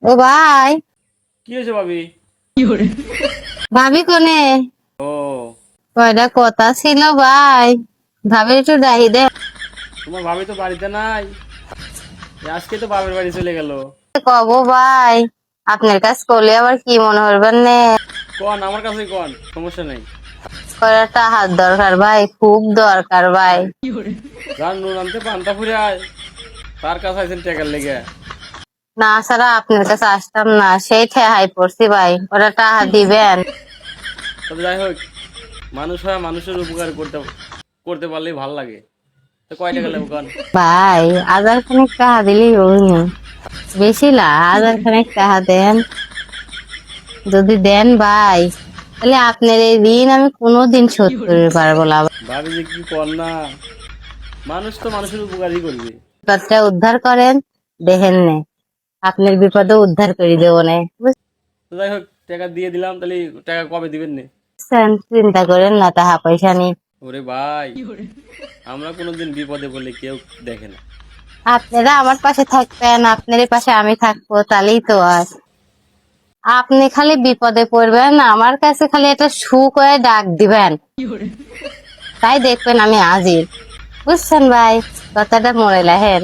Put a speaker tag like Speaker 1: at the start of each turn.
Speaker 1: ও ভাই,
Speaker 2: কি হয়েছে ভাবি?
Speaker 1: ভাবি কোনে?
Speaker 2: ও,
Speaker 1: কয়টা কথা ছিল ভাই, ভাবি একটু ডাহি দে।
Speaker 2: তোমার ভাবি তো বাড়িতে নাই। আজকে তো বাপের বাড়ি চলে গেল।
Speaker 1: কব ভাই, আপনার কাছ করলে আবার কি মনে করবেন নে?
Speaker 2: কন, আমার কাছে কন, সমস্যা নেই।
Speaker 1: কয়টা হাত দরকার ভাই, খুব দরকার ভাই।
Speaker 2: যার নুন আনতে পান্তা ফুরে আয়, তার কাছে আছেন টেকার লেগে।
Speaker 1: না ছাড়া আপনার কাছে আসতাম না, সেই ঠেহাই পড়ছি ভাই, ওরা টাকা দিবেন?
Speaker 2: তবে যাই হোক, মানুষ হয় মানুষের উপকার করতে করতে পারলেই ভাল লাগে। তো কয় টাকা লাগবে কন?
Speaker 1: ভাই, 1000 খানেক টাকা দিলেই হইনি, বেশি না, 1000 খানেক টাকা দেন। যদি দেন ভাই, তাহলে আপনার এই ঋণ আমি কোনোদিন শোধ করতে পারবো না।
Speaker 2: ভাবি যে কি কর না, মানুষ তো মানুষের উপকারই করবে।
Speaker 1: বিপদটা উদ্ধার করেন, দেখেন নে, আপনার বিপদও উদ্ধার করে দেবো নে।
Speaker 2: তো যাই হোক, টাকা দিয়ে দিলাম, তাহলে টাকা কবে দিবেন নে?
Speaker 1: বুঝছেন? চিন্তা করেন না টাকা পয়সা নিয়ে।
Speaker 2: ওরে ভাই, আমরা কোনোদিন বিপদে বলে কেউ দেখে না।
Speaker 1: আপনারা আমার পাশে থাকবেন, আপনার পাশে আমি থাকবো, তাহলেই তো আর। আপনি খালি বিপদে পড়বেন, আমার কাছে খালি একটা সুখ হয়ে ডাক দিবেন, তাই দেখবেন আমি হাজির। বুঝছেন ভাই? কথাটা মনে রাখেন।